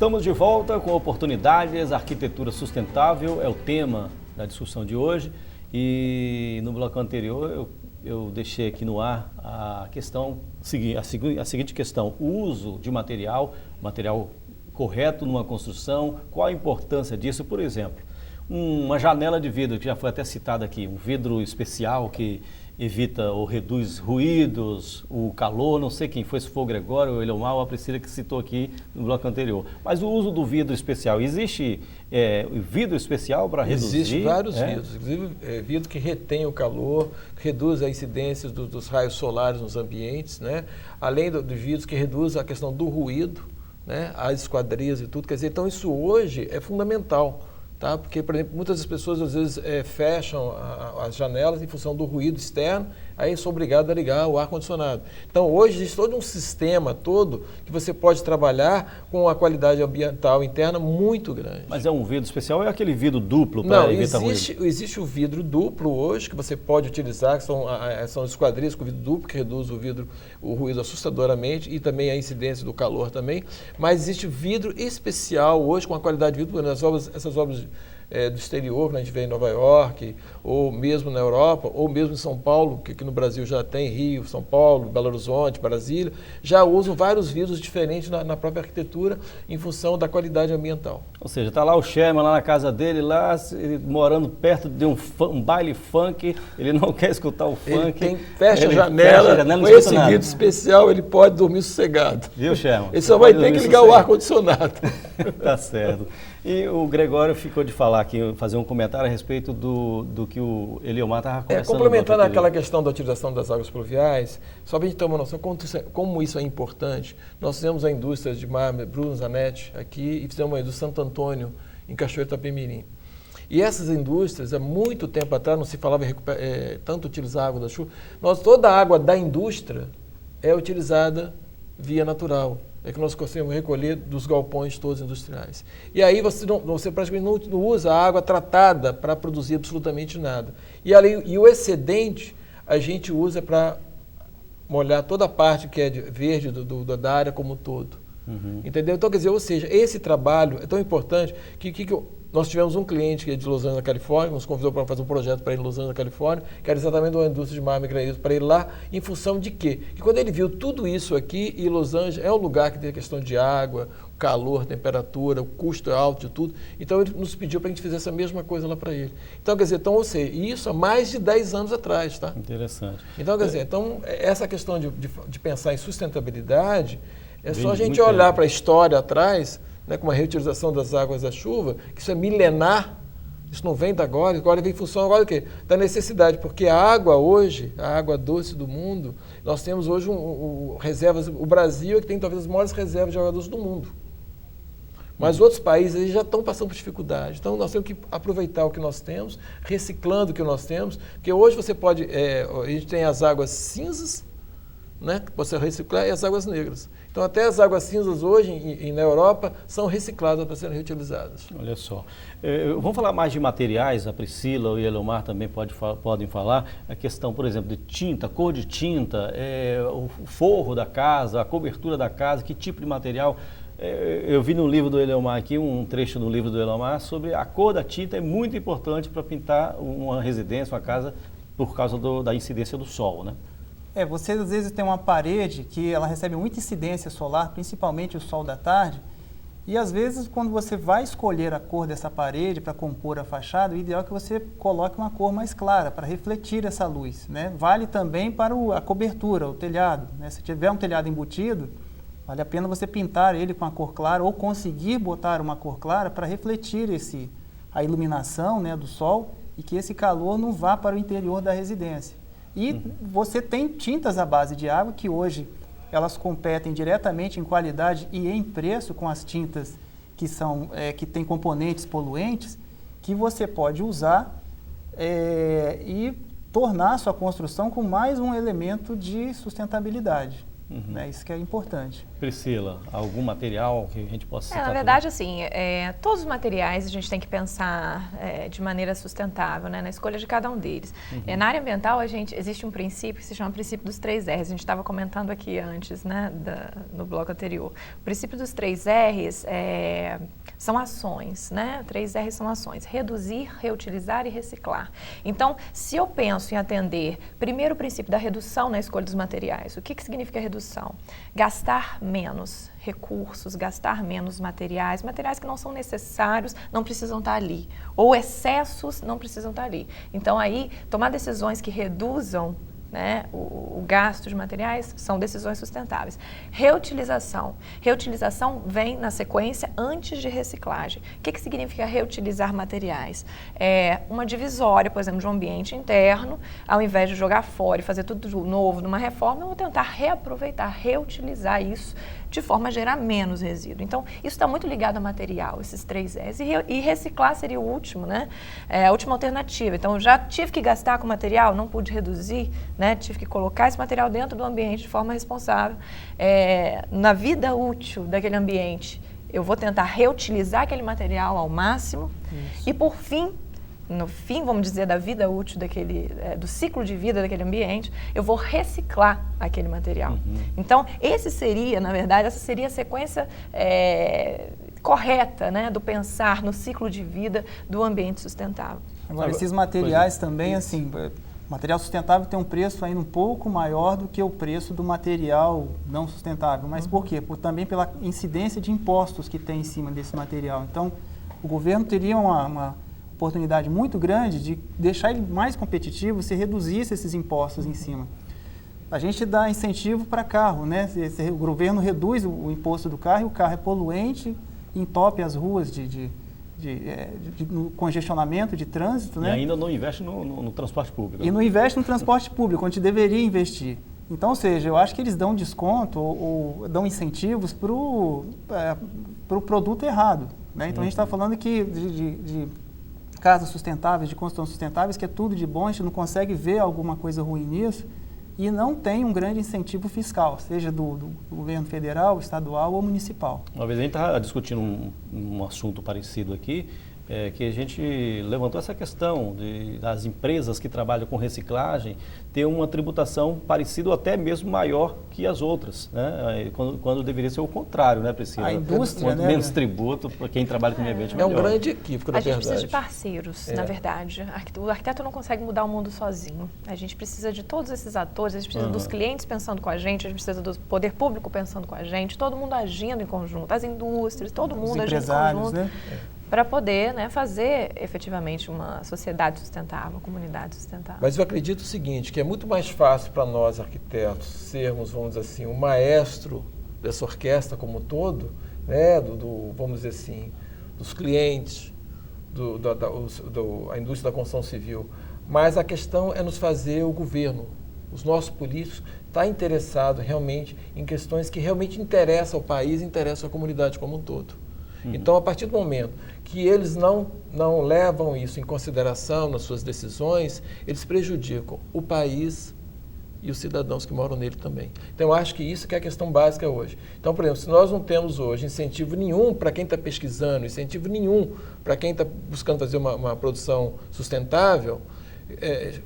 Estamos de volta com oportunidades, arquitetura sustentável é o tema da discussão de hoje e no bloco anterior eu deixei aqui no ar a seguinte questão: o uso de material correto numa construção, qual a importância disso? Por exemplo, uma janela de vidro, que já foi até citada aqui, um vidro especial que evita ou reduz ruídos, o calor, não sei quem foi, se foi o Gregório, o Eliomar ou a Priscila que citou aqui no bloco anterior. Mas o uso do vidro especial, existe vidro especial para reduzir? Existem vários vidros, inclusive vidro que retém o calor, que reduz a incidência dos raios solares nos ambientes, né? Além dos vidros que reduz a questão do ruído, né? As esquadrias e tudo, quer dizer, então isso hoje é fundamental. Tá? Porque, por exemplo, muitas das pessoas às vezes fecham as janelas em função do ruído externo, aí são obrigados a ligar o ar-condicionado. Então, hoje existe todo um sistema todo que você pode trabalhar com uma qualidade ambiental interna muito grande. Mas é um vidro especial ou é aquele vidro duplo para evitar ruído? Existe o vidro duplo hoje que você pode utilizar, que são esquadrias com vidro duplo, que reduz o ruído assustadoramente e também a incidência do calor também. Mas existe vidro especial hoje com a qualidade de vidro, essas obras do exterior, que a gente vê em Nova York, ou mesmo na Europa, ou mesmo em São Paulo, que aqui no Brasil já tem, Rio, São Paulo, Belo Horizonte, Brasília, já usam vários vidros diferentes na própria arquitetura em função da qualidade ambiental. Ou seja, está lá o Sherman, lá na casa dele, lá morando perto de um baile funk, ele não quer escutar o funk. Fecha a janela, com esse vidro especial ele pode dormir sossegado. Viu, Sherman? Ele só vai ter que ligar o ar-condicionado. Tá certo. E o Gregório ficou de falar aqui, fazer um comentário a respeito do que o Eliomar estava conversando. Complementando aquela questão da utilização das águas pluviais, só para a gente ter uma noção como isso é importante, nós fizemos a indústria de mármore Bruno Zanetti aqui e fizemos a indústria Santo Antônio, em Cachoeiro Itapemirim. E essas indústrias, há muito tempo atrás, não se falava tanto utilizar a água da chuva, toda a água da indústria é utilizada via natural. É que nós conseguimos recolher dos galpões todos industriais. E aí você praticamente não usa a água tratada para produzir absolutamente nada. E o excedente a gente usa para molhar toda a parte que é verde da área como um todo. Uhum. Entendeu? Então, quer dizer, ou seja, esse trabalho é tão importante que nós tivemos um cliente que é de Los Angeles, na Califórnia, nos convidou para fazer um projeto para ir em Los Angeles, na Califórnia, que era exatamente uma indústria de mármore e granito, para ir lá, em função de quê? Que quando ele viu tudo isso aqui, e Los Angeles é um lugar que tem a questão de água, calor, temperatura, o custo é alto de tudo, então ele nos pediu para a gente fazer essa mesma coisa lá para ele. Então, quer dizer, ou seja, isso há mais de 10 anos atrás, tá? Interessante. Então, quer dizer, essa questão de pensar em sustentabilidade, é só a gente olhar para a história atrás, né, como a reutilização das águas da chuva, que isso é milenar, isso não vem da agora vem em função agora do quê? Da necessidade, porque a água hoje, a água doce do mundo, nós temos hoje reservas, o Brasil é que tem talvez as maiores reservas de água doce do mundo. Mas outros países eles já estão passando por dificuldade. Então nós temos que aproveitar o que nós temos, reciclando o que nós temos, porque hoje você pode, a gente tem as águas cinzas, né, que você reciclar, e as águas negras. Então, até as águas cinzas hoje, na Europa, são recicladas para serem reutilizadas. Olha só. Vamos falar mais de materiais, a Priscila e o Eliomar também podem falar. A questão, por exemplo, de tinta, cor de tinta, o forro da casa, a cobertura da casa, que tipo de material. Eu vi no livro do Eliomar aqui, um trecho no livro do Eliomar, sobre a cor da tinta é muito importante para pintar uma residência, uma casa, por causa da incidência do sol, né? Você às vezes tem uma parede que ela recebe muita incidência solar, principalmente o sol da tarde, e às vezes quando você vai escolher a cor dessa parede para compor a fachada, o ideal é que você coloque uma cor mais clara para refletir essa luz, né? Vale também para a cobertura, o telhado, né? Se tiver um telhado embutido, vale a pena você pintar ele com a cor clara ou conseguir botar uma cor clara para refletir a iluminação, né, do sol e que esse calor não vá para o interior da residência. E você tem tintas à base de água que hoje elas competem diretamente em qualidade e em preço com as tintas que têm componentes poluentes, que você pode usar e tornar a sua construção com mais um elemento de sustentabilidade. Né? Isso que é importante. Priscila, algum material que a gente possa citar? Na verdade, assim, todos os materiais a gente tem que pensar de maneira sustentável, né, na escolha de cada um deles. Na área ambiental, existe um princípio que se chama princípio dos 3 R's. A gente estava comentando aqui antes, né, no bloco anterior. O princípio dos 3 R's são ações, né? 3 R's são ações: reduzir, reutilizar e reciclar. Então, se eu penso em atender primeiro o princípio da redução na escolha dos materiais, o que significa redução? Gastar menos recursos, gastar menos materiais que não são necessários, não precisam estar ali, ou excessos não precisam estar ali. Então, aí, tomar decisões que reduzam, né, o gasto de materiais são decisões sustentáveis. Reutilização. Reutilização vem na sequência antes de reciclagem. O que significa reutilizar materiais? É uma divisória, por exemplo, de um ambiente interno, ao invés de jogar fora e fazer tudo novo numa reforma, eu vou tentar reaproveitar, reutilizar isso de forma a gerar menos resíduo. Então, isso está muito ligado a material, esses 3 R's. E reciclar seria o último, né? A última alternativa. Então, eu já tive que gastar com material, não pude reduzir, né? Tive que colocar esse material dentro do ambiente de forma responsável. Na vida útil daquele ambiente, eu vou tentar reutilizar aquele material ao máximo. Isso. E, por fim, no fim, vamos dizer, da vida útil do ciclo de vida daquele ambiente, eu vou reciclar aquele material. Então, essa seria a sequência correta, né, do pensar no ciclo de vida do ambiente sustentável. Agora, esses materiais também, assim, o material sustentável tem um preço ainda um pouco maior do que o preço do material não sustentável. Mas por quê? Também pela incidência de impostos que tem em cima desse material. Então, o governo teria uma oportunidade muito grande de deixar ele mais competitivo se reduzisse esses impostos em cima. A gente dá incentivo para carro, né? O governo reduz o imposto do carro e o carro é poluente, entope as ruas no congestionamento de trânsito, né? E ainda não investe no transporte público. E não investe no transporte público, onde deveria investir. Então, ou seja, eu acho que eles dão desconto ou dão incentivos para o produto errado, né? Então, a gente está falando que de casas sustentáveis, de construção sustentáveis, que é tudo de bom, a gente não consegue ver alguma coisa ruim nisso e não tem um grande incentivo fiscal, seja do governo federal, estadual ou municipal. Uma vez a gente estava discutindo um assunto parecido aqui, que a gente levantou essa questão das empresas que trabalham com reciclagem ter uma tributação parecida ou até mesmo maior que as outras, né? Quando deveria ser o contrário, né, Priscila? A indústria, quanto menos tributo para quem trabalha com meio ambiente, melhor. É um grande equívoco, na verdade. A gente precisa de parceiros, na verdade. O arquiteto não consegue mudar o mundo sozinho. A gente precisa de todos esses atores, a gente precisa dos clientes pensando com a gente precisa do poder público pensando com a gente, todo mundo agindo em conjunto, as indústrias, todo mundo agindo em conjunto. Né? Para poder, né, fazer efetivamente uma sociedade sustentável, uma comunidade sustentável. Mas eu acredito o seguinte, que é muito mais fácil para nós arquitetos sermos, vamos dizer assim, o maestro dessa orquestra como um todo, né, vamos dizer assim, dos clientes, a indústria da construção civil, mas a questão é nos fazer o governo, os nossos políticos, estar interessado realmente em questões que realmente interessam ao país, interessam à comunidade como um todo. Então, a partir do momento que eles não levam isso em consideração nas suas decisões, eles prejudicam o país e os cidadãos que moram nele também. Então, eu acho que isso que é a questão básica hoje. Então, por exemplo, se nós não temos hoje incentivo nenhum para quem está pesquisando, incentivo nenhum para quem está buscando fazer uma produção sustentável,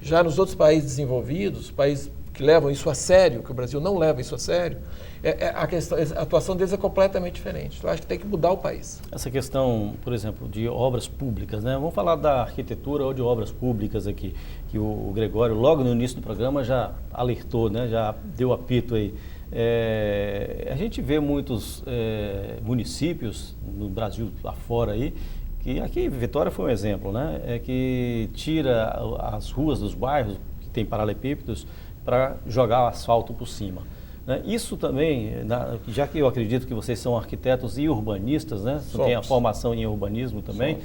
já nos outros países desenvolvidos, países que levam isso a sério, que o Brasil não leva isso a sério, a atuação deles é completamente diferente. Eu acho que tem que mudar o país. Essa questão, por exemplo, de obras públicas, né? Vamos falar da arquitetura ou de obras públicas aqui, que o Gregório, logo no início do programa, já alertou, né? Já deu apito aí. A gente vê muitos municípios no Brasil afora aí, que aqui Vitória foi um exemplo, né? Que tira as ruas dos bairros, que tem paralelepípedos, para jogar asfalto por cima. Isso também, já que eu acredito que vocês são arquitetos e urbanistas, né? Você tem a formação em urbanismo também,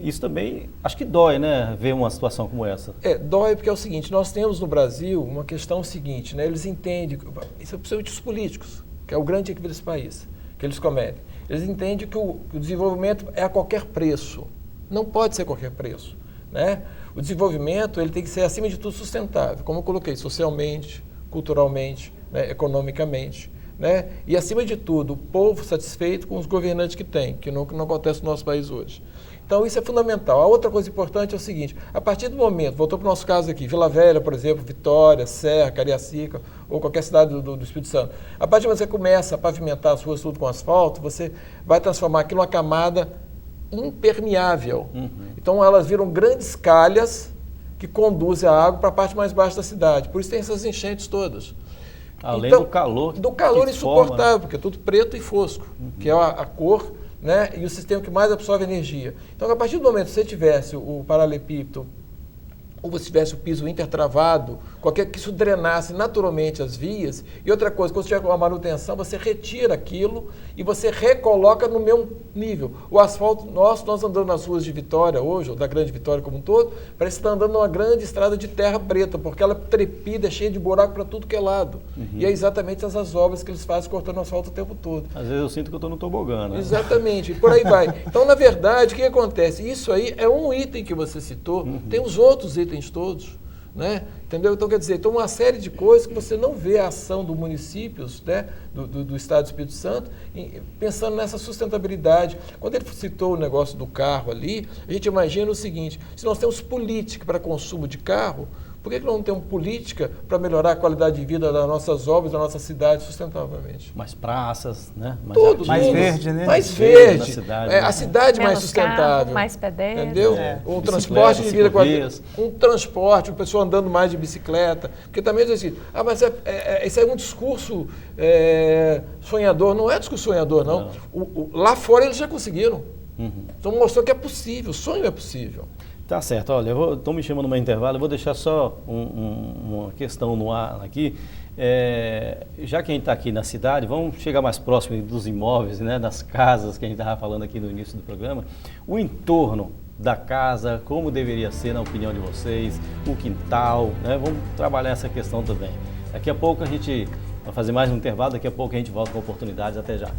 isso também, acho que dói, né? Ver uma situação como essa. Dói porque é o seguinte, nós temos no Brasil uma questão seguinte, né? Eles entendem, isso é principalmente os políticos, que é o grande equívoco desse país, que eles cometem. Eles entendem que o desenvolvimento é a qualquer preço, não pode ser a qualquer preço, né? O desenvolvimento ele tem que ser, acima de tudo, sustentável, como eu coloquei, socialmente, culturalmente, né, economicamente, né? E, acima de tudo, o povo satisfeito com os governantes que tem, que não acontece no nosso país hoje. Então, isso é fundamental. A outra coisa importante é o seguinte, a partir do momento, voltou para o nosso caso aqui, Vila Velha, por exemplo, Vitória, Serra, Cariacica, ou qualquer cidade do Espírito Santo, a partir do momento que você começa a pavimentar as ruas tudo com asfalto, você vai transformar aquilo numa camada impermeável. Então, elas viram grandes calhas que conduzem a água para a parte mais baixa da cidade. Por isso tem essas enchentes todas. Além então, do calor. Do calor insuportável, forma. porque é tudo preto e fosco, que é a cor, né, e o sistema que mais absorve energia. Então, a partir do momento que você tivesse o paralelepípedo, ou você tivesse o piso intertravado, qualquer que isso drenasse naturalmente as vias, e outra coisa, quando você tiver uma manutenção, você retira aquilo e você recoloca no mesmo nível. O asfalto, nós andando nas ruas de Vitória hoje, ou da Grande Vitória como um todo, parece que está andando numa grande estrada de terra preta, porque ela é trepida, é cheia de buraco para tudo que é lado. E é exatamente essas obras que eles fazem cortando o asfalto o tempo todo. Às vezes eu sinto que eu estou no tobogã, né? Exatamente, e por aí vai. Então, na verdade, o que acontece? Isso aí é um item que você citou, tem os outros itens todos, né? Entendeu? Então, quer dizer, uma série de coisas que você não vê a ação dos municípios, né, do Estado do Espírito Santo, pensando nessa sustentabilidade. Quando ele citou o negócio do carro ali, a gente imagina o seguinte, se nós temos política para consumo de carro, por que não temos política para melhorar a qualidade de vida das nossas obras, da nossa cidade sustentavelmente? Mais praças, né? Mais verde, né? Mais verde. Na cidade, a cidade mais Menos sustentável. carro, mais pedestre. Entendeu? Um transporte de vida um transporte, uma pessoa andando mais de bicicleta. Porque também diz assim, mas esse é um discurso sonhador. Não é discurso sonhador, não. Lá fora eles já conseguiram. Então mostrou que é possível, o sonho é possível. Tá certo, olha, estão me chamando no intervalo, eu vou deixar só uma questão no ar aqui. Já que a gente está aqui na cidade, vamos chegar mais próximo dos imóveis, né, das casas que a gente estava falando aqui no início do programa. O entorno da casa, como deveria ser, na opinião de vocês, o quintal, né? Vamos trabalhar essa questão também. Daqui a pouco a gente vai fazer mais um intervalo, daqui a pouco a gente volta com oportunidades, até já.